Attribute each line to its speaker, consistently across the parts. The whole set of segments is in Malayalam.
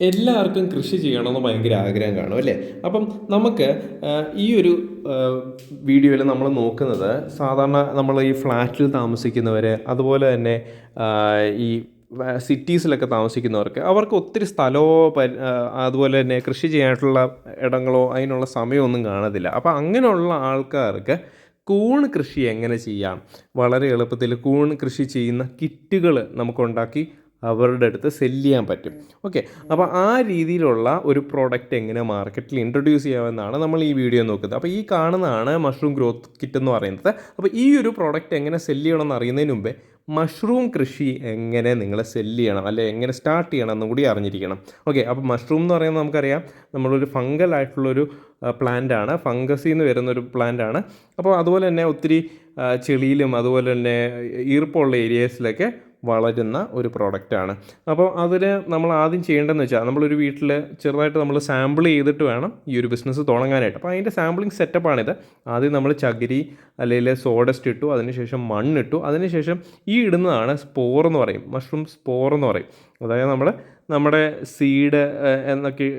Speaker 1: എല്ലാവർക്കും കൃഷി ചെയ്യണമെന്ന് ഭയങ്കര ആഗ്രഹം കാണും അല്ലേ? അപ്പം നമുക്ക് ഈ ഒരു വീഡിയോയിൽ നമ്മൾ നോക്കുന്നത് സാധാരണ നമ്മൾ ഈ ഫ്ലാറ്റിൽ താമസിക്കുന്നവർ, അതുപോലെ തന്നെ ഈ സിറ്റീസിലൊക്കെ താമസിക്കുന്നവർക്ക് അവർക്ക് ഒത്തിരി സ്ഥലമോ അതുപോലെ തന്നെ കൃഷി ചെയ്യാനായിട്ടുള്ള ഇടങ്ങളോ അതിനുള്ള സമയമൊന്നും കാണത്തില്ല. അപ്പോൾ അങ്ങനെയുള്ള ആൾക്കാർക്ക് കൂൺ കൃഷി എങ്ങനെ ചെയ്യാം, വളരെ എളുപ്പത്തിൽ കൂൺ കൃഷി ചെയ്യുന്ന കിറ്റുകൾ നമുക്കുണ്ടാക്കി അവരുടെ അടുത്ത് സെല്ല് ചെയ്യാൻ പറ്റും. ഓക്കെ, അപ്പോൾ ആ രീതിയിലുള്ള ഒരു പ്രോഡക്റ്റ് എങ്ങനെ മാർക്കറ്റിൽ ഇൻട്രൊഡ്യൂസ് ചെയ്യാമെന്നാണ് നമ്മൾ ഈ വീഡിയോ നോക്കുന്നത്. അപ്പോൾ ഈ കാണുന്നതാണ് മഷ്റൂം ഗ്രോത്ത് കിറ്റ് എന്ന് പറയുന്നത്. അപ്പോൾ ഈ ഒരു പ്രോഡക്റ്റ് എങ്ങനെ സെല്ല് ചെയ്യണമെന്ന് അറിയുന്നതിന് മുമ്പേ മഷ്റൂം കൃഷി എങ്ങനെ നിങ്ങൾ സെല്ല് ചെയ്യണം, അല്ലെ എങ്ങനെ സ്റ്റാർട്ട് ചെയ്യണം എന്നും കൂടി അറിഞ്ഞിരിക്കണം. ഓക്കെ, അപ്പോൾ മഷ്റൂം എന്ന് പറയുന്നത് നമുക്കറിയാം, നമ്മളൊരു ഫംഗൽ ആയിട്ടുള്ളൊരു പ്ലാന്റാണ്, ഫംഗസിൽ നിന്ന് വരുന്നൊരു പ്ലാന്റാണ്. അപ്പോൾ അതുപോലെ തന്നെ ഒത്തിരി ചെളിയിലും അതുപോലെ തന്നെ ഈർപ്പമുള്ള ഏരിയസിലൊക്കെ വളരുന്ന ഒരു പ്രോഡക്റ്റാണ്. അപ്പോൾ അതിന് നമ്മൾ ആദ്യം ചെയ്യേണ്ടതെന്ന് വെച്ചാൽ, നമ്മളൊരു വീട്ടിൽ ചെറുതായിട്ട് നമ്മൾ സാമ്പിൾ ചെയ്തിട്ട് വേണം ഈ ഒരു ബിസിനസ് തുടങ്ങാനായിട്ട്. അപ്പോൾ അതിൻ്റെ സാമ്പിളിങ് സെറ്റപ്പാണിത്. ആദ്യം നമ്മൾ ചകിരി അല്ലെങ്കിൽ സോഡസ്റ്റ് ഇട്ടു, അതിനുശേഷം മണ്ണിട്ടു, അതിനുശേഷം ഈ ഇടുന്നതാണ് സ്പോർ എന്ന് പറയും, മഷ്റൂം സ്പോർ എന്ന് പറയും. അതായത് നമ്മുടെ സീഡ് എന്നൊക്കെ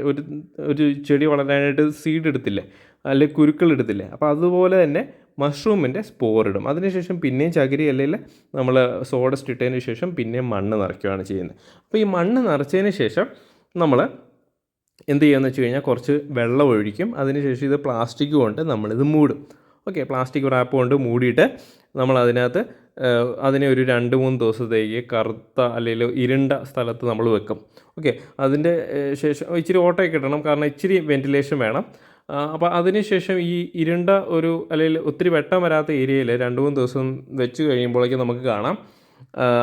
Speaker 1: ഒരു ചെടി വളരാനായിട്ട് സീഡ് എടുത്തില്ലേ, അല്ലെങ്കിൽ കുരുക്കൾ എടുത്തില്ലേ, അപ്പോൾ അതുപോലെ തന്നെ മഷ്റൂമിൻ്റെ സ്പോർ ഇടും. അതിനുശേഷം പിന്നെയും ചകിരി അല്ലെങ്കിൽ നമ്മൾ സോഡസ്റ്റ് ഇട്ടതിന് ശേഷം പിന്നെയും മണ്ണ് നിറയ്ക്കുകയാണ് ചെയ്യുന്നത്. അപ്പോൾ ഈ മണ്ണ് നിറച്ചതിന് ശേഷം നമ്മൾ എന്ത് ചെയ്യുകയെന്ന് വെച്ച് കഴിഞ്ഞാൽ കുറച്ച് വെള്ളം ഒഴിക്കും. അതിനുശേഷം ഇത് പ്ലാസ്റ്റിക് കൊണ്ട് നമ്മളിത് മൂടും. ഓക്കെ, പ്ലാസ്റ്റിക് റാപ്പ് കൊണ്ട് മൂടിയിട്ട് നമ്മൾ അതിനകത്ത് അതിനെ ഒരു 2-3 ദിവസത്തേക്ക് കറുത്ത അല്ലെങ്കിൽ ഇരുണ്ട സ്ഥലത്ത് നമ്മൾ വെക്കും. ഓക്കെ, അതിൻ്റെ ശേഷം ഇച്ചിരി ഓട്ടയൊക്കെ ഇടണം, കാരണം ഇച്ചിരി വെൻറ്റിലേഷൻ വേണം. അപ്പോൾ അതിനുശേഷം ഈ ഇരുണ്ട ഒരു അല്ലെങ്കിൽ ഒത്തിരി വെട്ടം വരാത്ത ഏരിയയിൽ 2-3 ദിവസം വെച്ച് കഴിയുമ്പോഴേക്കും നമുക്ക് കാണാം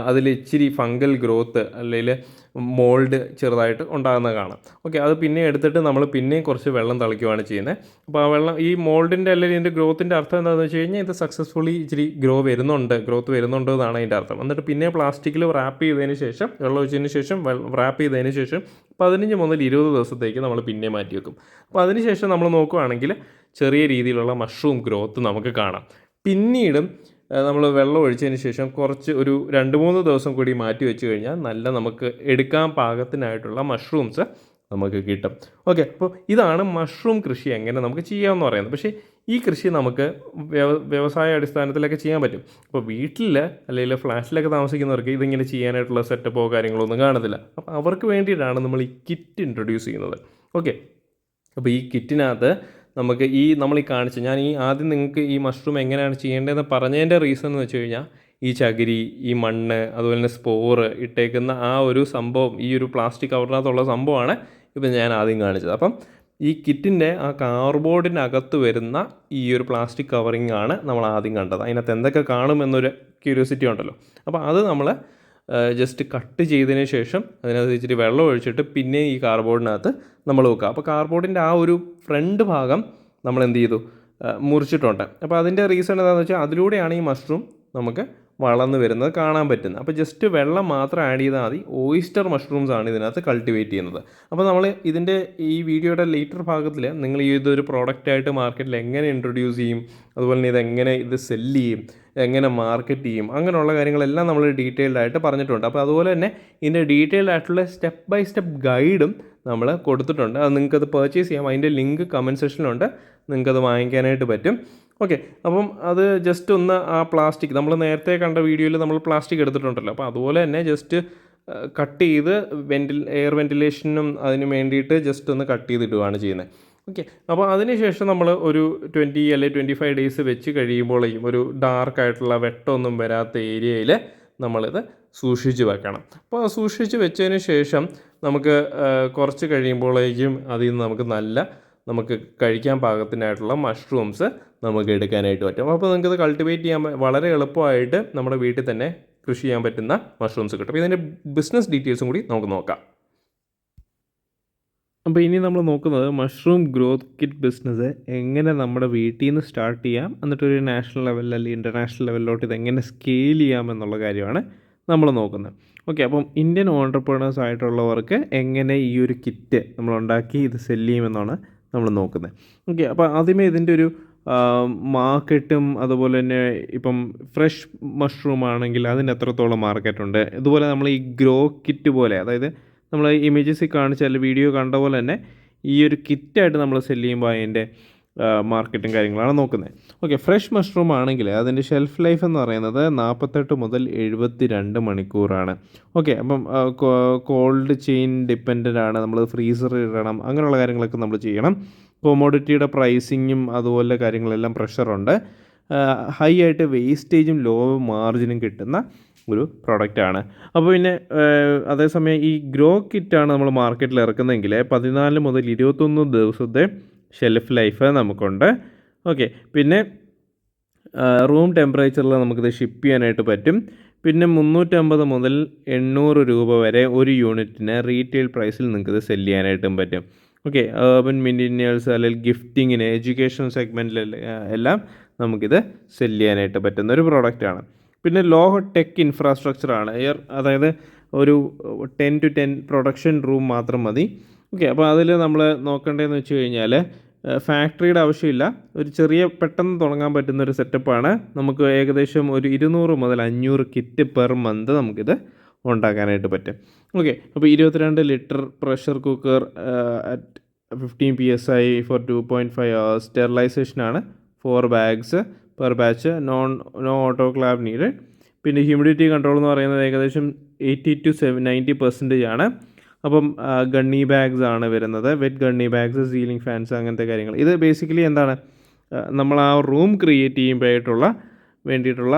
Speaker 1: അതിൽ ഇച്ചിരി ഫംഗൽ ഗ്രോത്ത് അല്ലെങ്കിൽ മോൾഡ് ചെറുതായിട്ട് ഉണ്ടാകുന്നത് കാണാം. ഓക്കെ, അത് പിന്നെ എടുത്തിട്ട് നമ്മൾ പിന്നെയും കുറച്ച് വെള്ളം തളിക്കുകയാണ് ചെയ്യുന്നത്. അപ്പോൾ ആ വെള്ളം ഈ മോൾഡിൻ്റെ അല്ലെങ്കിൽ ഇതിൻ്റെ ഗ്രോത്തിൻ്റെ അർത്ഥം എന്താണെന്ന് വെച്ച് കഴിഞ്ഞാൽ ഇത് സക്സസ്ഫുള്ളി ഇച്ചിരി ഗ്രോത്ത് വരുന്നുണ്ട് എന്നാണ് അതിൻ്റെ അർത്ഥം. എന്നിട്ട് പിന്നെ പ്ലാസ്റ്റിക്കിൽ റാപ്പ് ചെയ്തതിന് ശേഷം, വെള്ളം ഒഴിച്ചതിന് ശേഷം റാപ്പ് ചെയ്തതിന് ശേഷം 15 മുതൽ 20 ദിവസത്തേക്ക് നമ്മൾ പിന്നെ മാറ്റി വെക്കും. അപ്പോൾ അതിനുശേഷം നമ്മൾ നോക്കുകയാണെങ്കിൽ ചെറിയ രീതിയിലുള്ള മഷ്റൂം ഗ്രോത്ത് നമുക്ക് കാണാം. പിന്നീടും നമ്മൾ വെള്ളം ഒഴിച്ചതിന് ശേഷം കുറച്ച് ഒരു 2-3 ദിവസം കൂടി മാറ്റി വെച്ച് കഴിഞ്ഞാൽ നല്ല നമുക്ക് എടുക്കാൻ പാകത്തിനായിട്ടുള്ള മഷ്റൂംസ് നമുക്ക് കിട്ടും. ഓക്കെ, അപ്പോൾ ഇതാണ് മഷ്റൂം കൃഷി എങ്ങനെ നമുക്ക് ചെയ്യാമെന്ന് പറയുന്നത്. പക്ഷേ ഈ കൃഷി നമുക്ക് വ്യവസായ അടിസ്ഥാനത്തിലൊക്കെ ചെയ്യാൻ പറ്റും. അപ്പോൾ വീട്ടിൽ അല്ലെങ്കിൽ ഫ്ലാറ്റിലൊക്കെ താമസിക്കുന്നവർക്ക് ഇതിങ്ങനെ ചെയ്യാനായിട്ടുള്ള സെറ്റപ്പോ കാര്യങ്ങളോ ഒന്നും കാണത്തില്ല. അപ്പോൾ അവർക്ക് വേണ്ടിയിട്ടാണ് നമ്മൾ ഈ കിറ്റ് ഇൻട്രൊഡ്യൂസ് ചെയ്യുന്നത്. ഓക്കെ, അപ്പോൾ ഈ കിറ്റിനകത്ത് നമുക്ക് നമ്മൾ കാണിച്ച ഞാൻ ഈ ആദ്യം നിങ്ങൾക്ക് ഈ മഷ്റൂം എങ്ങനെയാണ് ചെയ്യേണ്ടതെന്ന് പറഞ്ഞതിൻ്റെ റീസൺ എന്ന് വെച്ച് കഴിഞ്ഞാൽ, ഈ ചകിരി, ഈ മണ്ണ്, അതുപോലെ തന്നെ സ്പോറ് ഇട്ടേക്കുന്ന ആ ഒരു സംഭവം, ഈ ഒരു പ്ലാസ്റ്റിക് കവറിനകത്തുള്ള സംഭവമാണ് ഇപ്പം ഞാൻ ആദ്യം കാണിച്ചത്. അപ്പം ഈ കിറ്റിൻ്റെ ആ കാർഡ്ബോർഡിനകത്ത് വരുന്ന ഈ ഒരു പ്ലാസ്റ്റിക് കവറിങ് ആണ് നമ്മൾ ആദ്യം കണ്ടത്. അതിനകത്ത് എന്തൊക്കെ കാണുമെന്നൊരു ക്യൂരിയോസിറ്റി ഉണ്ടല്ലോ. അപ്പോൾ അത് നമ്മൾ ജസ്റ്റ് കട്ട് ചെയ്തതിന് ശേഷം അതിനകത്ത് ഇച്ചിരി വെള്ളം ഒഴിച്ചിട്ട് പിന്നെ ഈ കാർഡ്ബോർഡിനകത്ത് നമ്മൾ വെക്കുക. അപ്പോൾ കാർഡ്ബോർഡിൻ്റെ ആ ഒരു ഫ്രണ്ട് ഭാഗം നമ്മൾ എന്ത് ചെയ്തു, മുറിച്ചിട്ടുണ്ട്. അപ്പോൾ അതിൻ്റെ റീസൺ എന്താണെന്ന് വെച്ചാൽ, അതിലൂടെയാണ് ഈ മഷ്റൂം നമുക്ക് വളർന്നു വരുന്നത് കാണാൻ പറ്റുന്നത്. അപ്പോൾ ജസ്റ്റ് വെള്ളം മാത്രം ആഡ് ചെയ്താൽ മതി. ഓയിസ്റ്റർ മഷ്റൂംസ് ആണ് ഇതിനകത്ത് കൾട്ടിവേറ്റ് ചെയ്യുന്നത്. അപ്പോൾ നമ്മൾ ഇതിൻ്റെ ഈ വീഡിയോയുടെ ലേറ്റർ ഭാഗത്തിൽ നിങ്ങൾ ഈ ഇതൊരു പ്രോഡക്റ്റായിട്ട് മാർക്കറ്റിൽ എങ്ങനെ ഇൻട്രൊഡ്യൂസ് ചെയ്യും, അതുപോലെ തന്നെ ഇതെങ്ങനെ ഇത് സെല്ല് ചെയ്യും, എങ്ങനെ മാർക്കറ്റ് ചെയ്യും, അങ്ങനെയുള്ള കാര്യങ്ങളെല്ലാം നമ്മൾ ഡീറ്റെയിൽഡ് ആയിട്ട് പറഞ്ഞിട്ടുണ്ട്. അപ്പോൾ അതുപോലെ തന്നെ ഇതിൻ്റെ ഡീറ്റെയിൽഡ് ആയിട്ടുള്ള സ്റ്റെപ്പ് ബൈ സ്റ്റെപ്പ് ഗൈഡും നമ്മൾ കൊടുത്തിട്ടുണ്ട്. അത് നിങ്ങൾക്കത് പർച്ചേസ് ചെയ്യാം. അതിൻ്റെ ലിങ്ക് കമൻറ്റ് സെക്ഷനിലുണ്ട്, നിങ്ങൾക്കത് വാങ്ങിക്കാനായിട്ട് പറ്റും. ഓക്കെ, അപ്പം അത് ജസ്റ്റ് ഒന്ന് ആ പ്ലാസ്റ്റിക് നമ്മൾ നേരത്തെ കണ്ട വീഡിയോയിൽ നമ്മൾ പ്ലാസ്റ്റിക് എടുത്തിട്ടുണ്ടല്ലോ, അപ്പോൾ അതുപോലെ തന്നെ ജസ്റ്റ് കട്ട് ചെയ്ത് എയർ വെൻറ്റിലേഷനും അതിന് വേണ്ടിയിട്ട് ജസ്റ്റ് ഒന്ന് കട്ട് ചെയ്തിടുകയാണ് ചെയ്യുന്നത്. ഓക്കെ, അപ്പോൾ അതിനുശേഷം നമ്മൾ ഒരു 20 അല്ലെങ്കിൽ 25 ഡേയ്സ് വെച്ച് കഴിയുമ്പോഴേക്കും ഒരു ഡാർക്കായിട്ടുള്ള വെട്ടമൊന്നും വരാത്ത ഏരിയയിൽ നമ്മളിത് സൂക്ഷിച്ച് വെക്കണം. അപ്പോൾ സൂക്ഷിച്ച് വെച്ചതിന് ശേഷം നമുക്ക് കുറച്ച് കഴിയുമ്പോഴേക്കും അതിൽ നിന്ന് നമുക്ക് കഴിക്കാൻ പാകത്തിനായിട്ടുള്ള മഷ്റൂംസ് നമുക്ക് എടുക്കാനായിട്ട് പറ്റും. അപ്പോൾ നിങ്ങൾക്കത് കൾട്ടിവേറ്റ് ചെയ്യാൻ വളരെ എളുപ്പമായിട്ട് നമ്മുടെ വീട്ടിൽ തന്നെ കൃഷി ചെയ്യാൻ പറ്റുന്ന മഷ്റൂംസ് കിട്ടും. അപ്പോൾ ഇതിൻ്റെ ബിസിനസ് ഡീറ്റെയിൽസും കൂടി നമുക്ക് നോക്കാം. അപ്പോൾ ഇനി നമ്മൾ നോക്കുന്നത് മഷ്റൂം ഗ്രോത്ത് കിറ്റ് ബിസിനസ് എങ്ങനെ നമ്മുടെ വീട്ടിൽ നിന്ന് സ്റ്റാർട്ട് ചെയ്യാം, എന്നിട്ടൊരു നാഷണൽ ലെവലിൽ അല്ലെങ്കിൽ ഇൻ്റർനാഷണൽ ലെവലിലോട്ട് ഇതെങ്ങനെ സ്കെയിൽ ചെയ്യാം എന്നുള്ള കാര്യമാണ് നമ്മൾ നോക്കുന്നത്. ഓക്കെ, അപ്പം ഇന്ത്യൻ ഓൺടർപ്രണേഴ്സ് ആയിട്ടുള്ളവർക്ക് എങ്ങനെ ഈ ഒരു കിറ്റ് നമ്മളുണ്ടാക്കി ഇത് സെല്ല് ചെയ്യുമെന്നാണ് നമ്മൾ നോക്കുന്നത്. ഓക്കെ, അപ്പോൾ ആദ്യമേ ഇതിൻ്റെ ഒരു മാർക്കറ്റും അതുപോലെ തന്നെ ഇപ്പം ഫ്രഷ് മഷ്റൂം ആണെങ്കിൽ അതിന് എത്രത്തോളം മാർക്കറ്റുണ്ട്, ഇതുപോലെ നമ്മൾ ഈ ഗ്രോ കിറ്റ് പോലെ, അതായത് നമ്മൾ ഇമേജസിൽ കാണിച്ചാൽ വീഡിയോ കണ്ട പോലെ തന്നെ ഈ ഒരു കിറ്റായിട്ട് നമ്മൾ സെല്ല് ചെയ്യുമ്പോൾ അതിൻ്റെ മാർക്കറ്റും കാര്യങ്ങളാണ് നോക്കുന്നത്. ഓക്കെ, ഫ്രഷ് മഷ്റൂം ആണെങ്കിൽ അതിൻ്റെ ഷെൽഫ് ലൈഫ് എന്ന് പറയുന്നത് 48 മുതൽ 72 മണിക്കൂറാണ്. ഓക്കെ, അപ്പം കോൾഡ് ചെയിൻ ഡിപ്പെൻഡൻ്റ് ആണ്, നമ്മൾ ഫ്രീസറിൽ ഇടണം, അങ്ങനെയുള്ള കാര്യങ്ങളൊക്കെ നമ്മൾ ചെയ്യണം. കൊമോഡിറ്റിയുടെ പ്രൈസിങ്ങും അതുപോലെ കാര്യങ്ങളെല്ലാം പ്രഷറുണ്ട്. ഹൈ ആയിട്ട് വേസ്റ്റേജും ലോ മാർജിനും കിട്ടുന്ന ഒരു പ്രൊഡക്റ്റാണ്. അപ്പോൾ പിന്നെ അതേസമയം ഈ ഗ്രോ കിറ്റാണ് നമ്മൾ മാർക്കറ്റിൽ ഇറക്കുന്നതെങ്കിൽ 14 മുതൽ 21 ദിവസത്തെ ഷെൽഫ് ലൈഫ് നമുക്കുണ്ട്. ഓക്കെ, പിന്നെ റൂം ടെമ്പറേച്ചറിൽ നമുക്കിത് ഷിപ്പ് ചെയ്യാനായിട്ട് പറ്റും. പിന്നെ 350 മുതൽ 800 രൂപ വരെ ഒരു യൂണിറ്റിന് റീറ്റെയിൽ പ്രൈസിൽ നിങ്ങൾക്കിത് സെല്ല് ചെയ്യാനായിട്ടും പറ്റും. ഓക്കെ, അർബൻ മില്ലിനിയേഴ്സ് അല്ലെങ്കിൽ ഗിഫ്റ്റിങ്ങിന്, എഡ്യൂക്കേഷൻ സെഗ്മെൻറ്റിൽ എല്ലാം നമുക്കിത് സെല്ല് ചെയ്യാനായിട്ട് പറ്റുന്ന ഒരു പ്രോഡക്റ്റാണ്. പിന്നെ ലോ ടെക് ഇൻഫ്രാസ്ട്രക്ചറാണ്. അതായത് ഒരു 10 to 10 പ്രൊഡക്ഷൻ റൂം മാത്രം മതി. ഓക്കെ, അപ്പോൾ അതിൽ നമ്മൾ നോക്കേണ്ടതെന്ന് വെച്ച് കഴിഞ്ഞാൽ ഫാക്ടറിയുടെ ആവശ്യമില്ല, ഒരു ചെറിയ പെട്ടെന്ന് തുടങ്ങാൻ പറ്റുന്ന ഒരു സെറ്റപ്പാണ്. നമുക്ക് ഏകദേശം ഒരു 200 മുതൽ 500 കിറ്റ് പെർ മന്ത് നമുക്കിത് ഉണ്ടാക്കാനായിട്ട് പറ്റും. ഓക്കെ, അപ്പോൾ 22 litre pressure cooker at 15 PSI for 2.5 hours, സ്റ്റെറിലൈസേഷനാണ്, 4 bags per batch, no autoclave need. പിന്നെ ഹ്യൂമിഡിറ്റി കൺട്രോൾ എന്ന് പറയുന്നത് ഏകദേശം 80 to 90% ആണ്. അപ്പം ഗണ്ണി ബാഗ്സ് ആണ് വരുന്നത്, വെറ്റ് ഗണ്ണി ബാഗ്സ്, സീലിംഗ് ഫാൻസ്, അങ്ങനത്തെ കാര്യങ്ങൾ. ഇത് ബേസിക്കലി എന്താണ്, നമ്മൾ ആ റൂം ക്രിയേറ്റ് ചെയ്യുമ്പോഴായിട്ടുള്ള വേണ്ടിയിട്ടുള്ള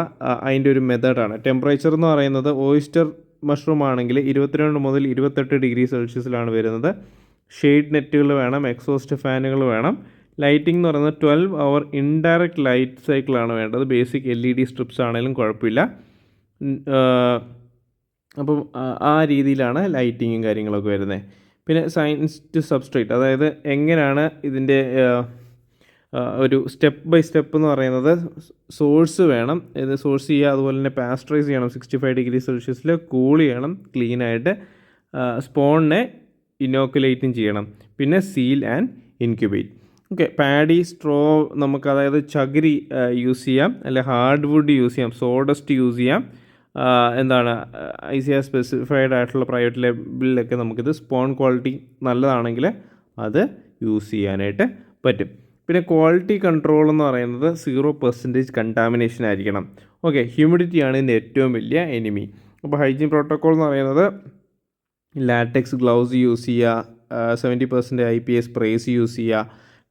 Speaker 1: അതിൻ്റെ ഒരു മെത്തേഡാണ്. ടെമ്പറേച്ചർ എന്ന് പറയുന്നത് ഓയിസ്റ്റർ മഷ്റൂം ആണെങ്കിൽ 22 മുതൽ 28 ഡിഗ്രി സെൽഷ്യസിലാണ് വരുന്നത്. ഷെയ്ഡ് നെറ്റുകൾ വേണം, എക്സോസ്റ്റ് ഫാനുകൾ വേണം. ലൈറ്റിംഗ് എന്ന് പറയുന്നത് 12 hour ഇൻഡയറക്റ്റ് ലൈറ്റ് സൈക്കിളാണ് വേണ്ടത്. ബേസിക് LED സ്ട്രിപ്സ് ആണെങ്കിലും കുഴപ്പമില്ല. അപ്പം ആ രീതിയിലാണ് ലൈറ്റിങ്ങും കാര്യങ്ങളൊക്കെ വരുന്നത്. പിന്നെ സയൻസ് ടു സബ്സ്ട്രേറ്റ്, അതായത് എങ്ങനെയാണ് ഇതിൻ്റെ ഒരു സ്റ്റെപ്പ് ബൈ സ്റ്റെപ്പ് എന്ന് പറയുന്നത്, സോഴ്സ് വേണം, ഇത് സോഴ്സ് ചെയ്യുക, അതുപോലെ തന്നെ പാസ്ചറൈസ് ചെയ്യണം, 65 ഡിഗ്രി സെൽഷ്യസിൽ കൂൾ ചെയ്യണം ക്ലീനായിട്ട്, സ്പോണിനെ ഇനോക്കുലേറ്റും ചെയ്യണം, പിന്നെ seal and incubate. Okay, paddy straw നമുക്ക്, അതായത് ചകിരി യൂസ് ചെയ്യാം, അല്ലെ ഹാർഡ് വുഡ് യൂസ് ചെയ്യാം, സോഡസ്റ്റ് യൂസ് ചെയ്യാം. എന്താണ് ICAR സ്പെസിഫൈഡ് ആയിട്ടുള്ള പ്രൈവറ്റ് ലേബിളിലൊക്കെ നമുക്കിത് സ്പോൺ ക്വാളിറ്റി നല്ലതാണെങ്കിൽ അത് യൂസ് ചെയ്യാനായിട്ട് പറ്റും. പിന്നെ ക്വാളിറ്റി കൺട്രോൾ എന്ന് പറയുന്നത് 0% കണ്ടാമിനേഷൻ ആയിരിക്കണം. ഓക്കെ, ഹ്യൂമിഡിറ്റിയാണ് ഇതിൻ്റെ ഏറ്റവും വലിയ എനിമി. അപ്പോൾ ഹൈജീൻ പ്രോട്ടോക്കോൾ എന്ന് പറയുന്നത് ലാറ്റക്സ് ഗ്ലൗസ് യൂസ് ചെയ്യുക, 70% IPA സ്പ്രേസ് യൂസ് ചെയ്യുക,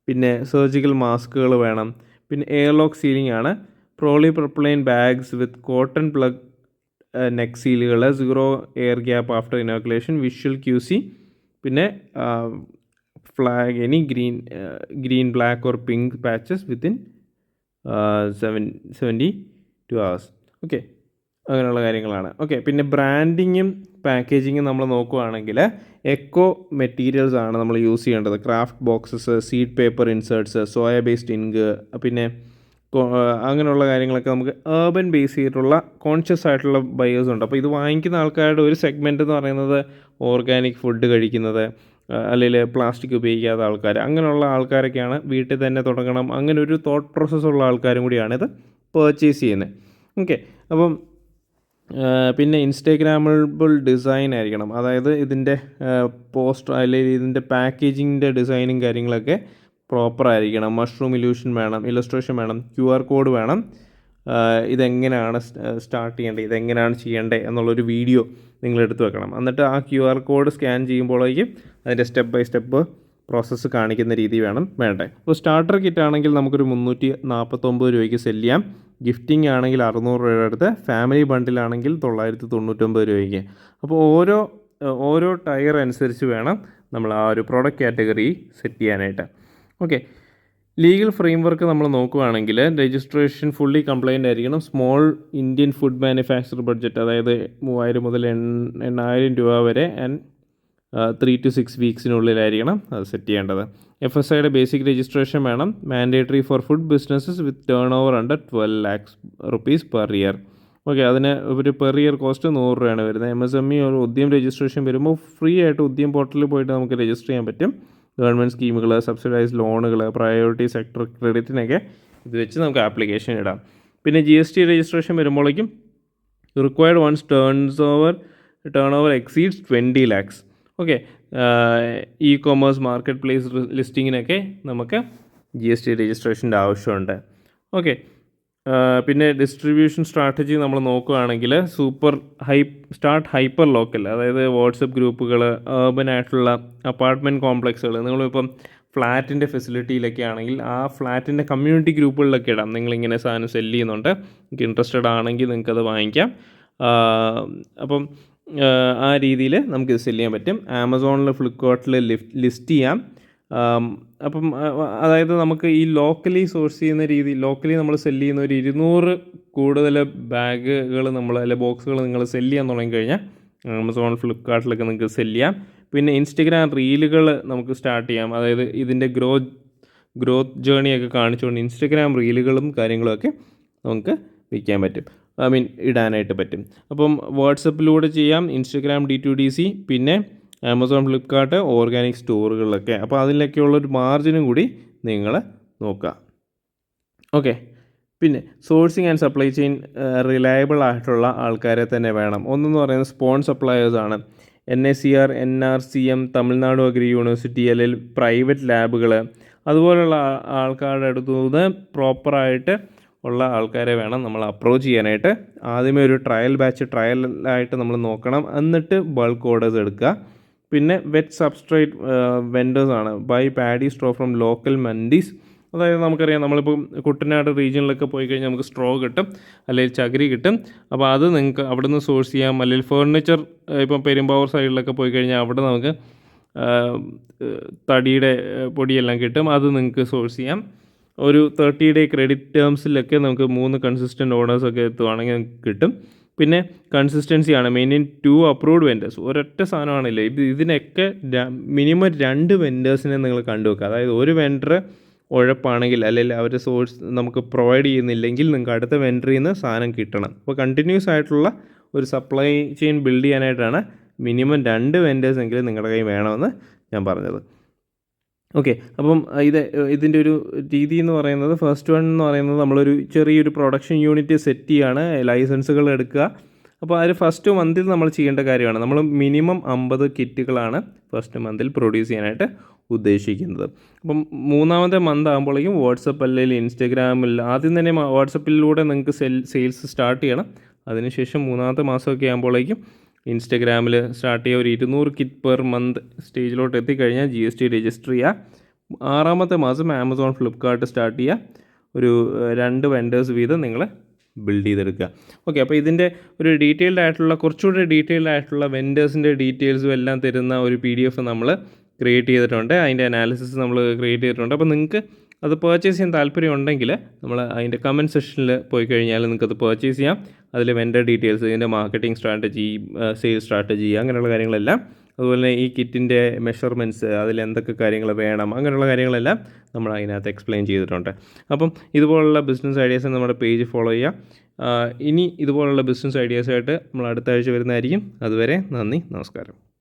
Speaker 1: പിന്നെ സർജിക്കൽ മാസ്കുകൾ വേണം, പിന്നെ എയർലോക്ക് സീലിംഗ് ആണ്, polypropylene bags with cotton plug neck സീലുകൾ, 0 air gap after inoculation, visual QC, പിന്നെ flag any green black or pink patches within 72 hours. Okay, അങ്ങനെയുള്ള കാര്യങ്ങളാണ്. ഓക്കെ, പിന്നെ ബ്രാൻഡിങ്ങും പാക്കേജിങ്ങും നമ്മൾ നോക്കുകയാണെങ്കിൽ എക്കോ മെറ്റീരിയൽസ് ആണ് നമ്മൾ യൂസ് ചെയ്യേണ്ടത്. Craft boxes, seed paper inserts, soya based ink, പിന്നെ അങ്ങനെയുള്ള കാര്യങ്ങളൊക്കെ നമുക്ക് ഏർബൻ ബേസ് ചെയ്തിട്ടുള്ള കോൺഷ്യസ് ആയിട്ടുള്ള ബയേഴ്സ് ഉണ്ട്. അപ്പോൾ ഇത് വാങ്ങിക്കുന്ന ആൾക്കാരുടെ ഒരു സെഗ്മെൻറ്റ് എന്ന് പറയുന്നത് ഓർഗാനിക് ഫുഡ് കഴിക്കുന്നത്, അല്ലെങ്കിൽ പ്ലാസ്റ്റിക് ഉപയോഗിക്കാത്ത ആൾക്കാർ, അങ്ങനെയുള്ള ആൾക്കാരൊക്കെയാണ്. വീട്ടിൽ തന്നെ തുടങ്ങണം, അങ്ങനെ ഒരു തോട്ട് പ്രോസസ്സുള്ള ആൾക്കാരും കൂടിയാണ് ഇത് പർച്ചേസ് ചെയ്യുന്നത്. ഓക്കെ, അപ്പം പിന്നെ ഇൻസ്റ്റാഗ്രാമബിൾ ഡിസൈൻ ആയിരിക്കണം, അതായത് ഇതിൻ്റെ പോസ്റ്റർ അല്ലെങ്കിൽ ഇതിൻ്റെ പാക്കേജിങ്ങിൻ്റെ ഡിസൈനും കാര്യങ്ങളൊക്കെ പ്രോപ്പർ ആയിരിക്കണം. മഷ്റൂം ഇലസ്ട്രേഷൻ വേണം, QR കോഡ് വേണം, ഇതെങ്ങനെയാണ് സ്റ്റാർട്ട് ചെയ്യേണ്ടത്, ഇതെങ്ങനെയാണ് ചെയ്യേണ്ടത് എന്നുള്ളൊരു വീഡിയോ നിങ്ങൾ എടുത്ത് വെക്കണം. എന്നിട്ട് ആ QR കോഡ് സ്കാൻ ചെയ്യുമ്പോഴേക്കും അതിൻ്റെ സ്റ്റെപ്പ് ബൈ സ്റ്റെപ്പ് പ്രോസസ്സ് കാണിക്കുന്ന രീതി വേണ്ടേ. അപ്പോൾ സ്റ്റാർട്ടർ കിറ്റ് ആണെങ്കിൽ നമുക്കൊരു 349 രൂപയ്ക്ക് സെല്ല് ചെയ്യാം. ഗിഫ്റ്റിംഗ് ആണെങ്കിൽ 600 രൂപയുടെ അടുത്ത്, ഫാമിലി ബണ്ടിലാണെങ്കിൽ 999 രൂപയ്ക്ക്. അപ്പോൾ ഓരോ ടയർ അനുസരിച്ച് വേണം നമ്മൾ ആ ഒരു പ്രോഡക്റ്റ് കാറ്റഗറി സെറ്റ് ചെയ്യാനായിട്ട്. ഓക്കെ, ലീഗൽ ഫ്രെയിംവർക്ക് നമ്മൾ നോക്കുകയാണെങ്കിൽ രജിസ്ട്രേഷൻ ഫുള്ളി കംപ്ലൈൻ്റ് ആയിരിക്കണം. Small Indian food manufacture budget, അതായത് 3000 മുതൽ 8000 രൂപ വരെ, ആൻഡ് 3 to 6 വീക്സിനുള്ളിലായിരിക്കണം അത് സെറ്റ് ചെയ്യേണ്ടത്. FSIയുടെ ബേസിക് രജിസ്ട്രേഷൻ വേണം. Mandatory for food businesses with turn over under 12 lakhs rupees per year. Okay, അതിന് ഒരു പെർ ഇയർ കോസ്റ്റ് 100 രൂപയാണ് വരുന്നത്. MSME ഒരു ഉദ്യം രജിസ്ട്രേഷൻ വരുമ്പോൾ ഫ്രീ ആയിട്ട് ഉദ്യം പോർട്ടലിൽ പോയിട്ട് നമുക്ക് രജിസ്റ്റർ ചെയ്യാൻ പറ്റും. ഗവൺമെൻറ് സ്കീമുകൾ, സബ്സിഡൈസ് ലോണുകൾ, പ്രയോറിറ്റി സെക്ടർ ക്രെഡിറ്റിനൊക്കെ ഇത് വെച്ച് നമുക്ക് ആപ്ലിക്കേഷൻ ഇടാം. പിന്നെ GST രജിസ്ട്രേഷൻ വരുമ്പോഴേക്കും required once turnover exceeds 20 lakhs. Okay, e commerce marketplace ലിസ്റ്റിങ്ങിനൊക്കെ നമുക്ക് GST രജിസ്ട്രേഷൻ്റെ ആവശ്യമുണ്ട്. ഓക്കെ, പിന്നെ ഡിസ്ട്രിബ്യൂഷൻ സ്ട്രാറ്റജി നമ്മൾ നോക്കുകയാണെങ്കിൽ സ്റ്റാർട്ട് ഹൈപ്പർ ലോക്കൽ, അതായത് വാട്സപ്പ് ഗ്രൂപ്പുകൾ, ഏർബൻ ആയിട്ടുള്ള അപ്പാർട്ട്മെൻറ്റ് കോംപ്ലക്സുകൾ. നിങ്ങളിപ്പം ഫ്ലാറ്റിൻ്റെ ഫെസിലിറ്റിയിലൊക്കെ ആണെങ്കിൽ ആ ഫ്ലാറ്റിൻ്റെ കമ്മ്യൂണിറ്റി ഗ്രൂപ്പുകളിലൊക്കെ ഇടാം. നിങ്ങളിങ്ങനെ സാധനം സെല്ല് ചെയ്യുന്നുണ്ട്, നിങ്ങൾക്ക് ഇൻട്രസ്റ്റഡ് ആണെങ്കിൽ നിങ്ങൾക്കത് വാങ്ങിക്കാം. അപ്പം ആ രീതിയിൽ നമുക്കിത് സെല്ല് ചെയ്യാൻ പറ്റും. ആമസോണിൽ, ഫ്ലിപ്കാർട്ടിൽ ലിസ്റ്റ് ചെയ്യാം. അപ്പം അതായത് നമുക്ക് ഈ ലോക്കലി സോഴ്സ് ചെയ്യുന്ന ലോക്കലി നമ്മൾ സെല്ല് ചെയ്യുന്ന ഒരു 200 കൂടുതൽ ബാഗുകൾ അല്ലെ ബോക്സുകൾ നിങ്ങൾ സെല്ല് ചെയ്യാൻ തുടങ്ങിക്കഴിഞ്ഞാൽ ആമസോൺ, ഫ്ലിപ്കാർട്ടിലൊക്കെ നിങ്ങൾക്ക് സെല്ല് ചെയ്യാം. പിന്നെ ഇൻസ്റ്റഗ്രാം റീലുകൾ നമുക്ക് സ്റ്റാർട്ട് ചെയ്യാം. അതായത് ഇതിൻ്റെ ഗ്രോത്ത് ജേണിയൊക്കെ കാണിച്ചുകൊണ്ട് ഇൻസ്റ്റഗ്രാം റീലുകളും കാര്യങ്ങളുമൊക്കെ നമുക്ക് വിൽക്കാൻ പറ്റും, ഇടാനായിട്ട് പറ്റും. അപ്പം വാട്സപ്പിലൂടെ ചെയ്യാം, ഇൻസ്റ്റഗ്രാം D2DC, പിന്നെ ആമസോൺ, ഫ്ലിപ്കാർട്ട്, ഓർഗാനിക് സ്റ്റോറുകളിലൊക്കെ. അപ്പോൾ അതിലൊക്കെയുള്ളൊരു മാർജിനും കൂടി നിങ്ങൾ നോക്കുക. ഓക്കെ, പിന്നെ sourcing and supply chain reliable ആയിട്ടുള്ള ആൾക്കാരെ തന്നെ വേണം. ഒന്നെന്ന് പറയുന്നത് സ്പോൺ സപ്ലയേഴ്സാണ്. NICR, NRCM, Tamil Nadu agri university, അല്ലെങ്കിൽ പ്രൈവറ്റ് ലാബുകൾ, അതുപോലുള്ള ആൾക്കാരുടെ അടുത്തുനിന്ന് പ്രോപ്പറായിട്ട് ഉള്ള ആൾക്കാരെ വേണം നമ്മൾ അപ്രോച്ച് ചെയ്യാനായിട്ട്. ആദ്യമേ ഒരു ട്രയലായിട്ട് നമ്മൾ നോക്കണം, എന്നിട്ട് ബൾക്ക് ഓർഡേഴ്സ് എടുക്കുക. പിന്നെ വെറ്റ് സബ്സ്ട്രേറ്റ് വെൻഡേഴ്സാണ്. Buy paddy straw from local mandis. അതായത് നമുക്കറിയാം, നമ്മളിപ്പോൾ കുട്ടനാട് റീജിയനിലൊക്കെ പോയി കഴിഞ്ഞാൽ നമുക്ക് സ്ട്രോ കിട്ടും, അല്ലെങ്കിൽ ചകിരി കിട്ടും. അപ്പോൾ അത് നിങ്ങൾക്ക് അവിടെ നിന്ന് സോഴ്സ് ചെയ്യാം. അല്ലെങ്കിൽ ഫേർണിച്ചർ, ഇപ്പം പെരുമ്പാവൂർ സൈഡിലൊക്കെ പോയി കഴിഞ്ഞാൽ അവിടെ നമുക്ക് തടിയുടെ പൊടിയെല്ലാം കിട്ടും, അത് നിങ്ങൾക്ക് സോഴ്സ് ചെയ്യാം. ഒരു 30 ഡേ ക്രെഡിറ്റ് ടേംസിലൊക്കെ നമുക്ക് 3 കൺസിസ്റ്റൻറ്റ് ഓർഡേഴ്സൊക്കെ എത്തുവാണെങ്കിൽ കിട്ടും. പിന്നെ കൺസിസ്റ്റൻസിയാണ് മെയിൻ 2 അപ്രൂവ്ഡ് വെൻഡേഴ്സ്. ഒരൊറ്റ സാധനമാണില്ലേ, ഇതിനൊക്കെ മിനിമം 2 വെൻഡേഴ്സിനെ നിങ്ങൾ കണ്ടുവെക്കുക. അതായത് ഒരു വെൻഡർ ഉഴപ്പാണെങ്കിൽ, അല്ലെങ്കിൽ അവർ സോഴ്സ് നമുക്ക് പ്രൊവൈഡ് ചെയ്യുന്നില്ലെങ്കിൽ നിങ്ങൾക്ക് അടുത്ത വെൻഡറിൽ നിന്ന് സാധനം കിട്ടണം. അപ്പോൾ കണ്ടിന്യൂസ് ആയിട്ടുള്ള ഒരു സപ്ലൈ ചെയിൻ ബിൽഡ് ചെയ്യാനായിട്ടാണ് മിനിമം 2 വെൻഡേഴ്സ് എങ്കിലും നിങ്ങളുടെ കയ്യിൽ വേണമെന്ന് ഞാൻ പറഞ്ഞത്. ഓക്കെ, അപ്പം ഇതിൻ്റെ ഒരു രീതി എന്ന് പറയുന്നത്, ഫസ്റ്റ് വൺ എന്ന് പറയുന്നത് നമ്മളൊരു ചെറിയൊരു പ്രൊഡക്ഷൻ യൂണിറ്റ് സെറ്റ് ചെയ്യുകയാണ്, ലൈസൻസുകൾ എടുക്കുക. അപ്പോൾ അതിൽ ഫസ്റ്റ് മന്തിൽ നമ്മൾ ചെയ്യേണ്ട കാര്യമാണ്, നമ്മൾ മിനിമം 50 കിറ്റുകളാണ് ഫസ്റ്റ് മന്തിൽ പ്രൊഡ്യൂസ് ചെയ്യാനായിട്ട് ഉദ്ദേശിക്കുന്നത്. അപ്പം 3ാമത്തെ മന്ത് ആകുമ്പോഴേക്കും വാട്സപ്പ് അല്ലെങ്കിൽ ഇൻസ്റ്റഗ്രാമിൽ ആദ്യം തന്നെ വാട്സപ്പിലൂടെ നിങ്ങൾക്ക് സെയിൽസ് സ്റ്റാർട്ട് ചെയ്യണം. അതിനുശേഷം 3ാമത്തെ മാസമൊക്കെ ആകുമ്പോഴേക്കും ഇൻസ്റ്റഗ്രാമിൽ സ്റ്റാർട്ട് ചെയ്യുക. ഒരു 200 കിറ്റ് പെർ മന്ത് സ്റ്റേജിലോട്ട് എത്തിക്കഴിഞ്ഞാൽ GST രജിസ്റ്റർ ചെയ്യുക. 6ാമത്തെ മാസം ആമസോൺ, ഫ്ലിപ്കാർട്ട് സ്റ്റാർട്ട് ചെയ്യുക. ഒരു 2 വെൻഡേഴ്സ് വീതം നിങ്ങൾ ബിൽഡ് ചെയ്തെടുക്കുക. ഓക്കെ, അപ്പോൾ ഇതിൻ്റെ ഒരു കുറച്ചുകൂടി ഡീറ്റെയിൽഡ് ആയിട്ടുള്ള വെൻഡേഴ്സിൻ്റെ ഡീറ്റെയിൽസും എല്ലാം തരുന്ന ഒരു PDF നമ്മൾ ക്രിയേറ്റ് ചെയ്തിട്ടുണ്ട്. അതിൻ്റെ അനാലിസിസ് നമ്മൾ ക്രിയേറ്റ് ചെയ്തിട്ടുണ്ട്. അപ്പോൾ നിങ്ങൾക്ക് അത് പർച്ചേസ് ചെയ്യാൻ താല്പര്യം ഉണ്ടെങ്കിൽ നമ്മൾ അതിൻ്റെ കമൻറ്റ് സെക്ഷനിൽ പോയി കഴിഞ്ഞാൽ നിങ്ങൾക്കത് പർച്ചേസ് ചെയ്യാം. അതിൽ വെൻഡർ ഡീറ്റെയിൽസ്, ഇതിൻ്റെ മാർക്കറ്റിംഗ് സ്ട്രാറ്റജി, സെയിൽസ് സ്ട്രാറ്റജി, അങ്ങനെയുള്ള കാര്യങ്ങളെല്ലാം, അതുപോലെ തന്നെ ഈ കിറ്റിൻ്റെ മെഷർമെൻറ്റ്സ്, അതിൽ എന്തൊക്കെ കാര്യങ്ങൾ വേണം, അങ്ങനെയുള്ള കാര്യങ്ങളെല്ലാം നമ്മൾ അതിനകത്ത് എക്സ്പ്ലെയിൻ ചെയ്തിട്ടുണ്ട്. അപ്പം ഇതുപോലുള്ള ബിസിനസ് ഐഡിയാസ് നമ്മുടെ പേജ് ഫോളോ ചെയ്യുക. ഇനി ഇതുപോലുള്ള ബിസിനസ് ഐഡിയാസായിട്ട് നമ്മൾ അടുത്ത ആഴ്ച വരുന്നതായിരിക്കും. അതുവരെ നന്ദി, നമസ്കാരം.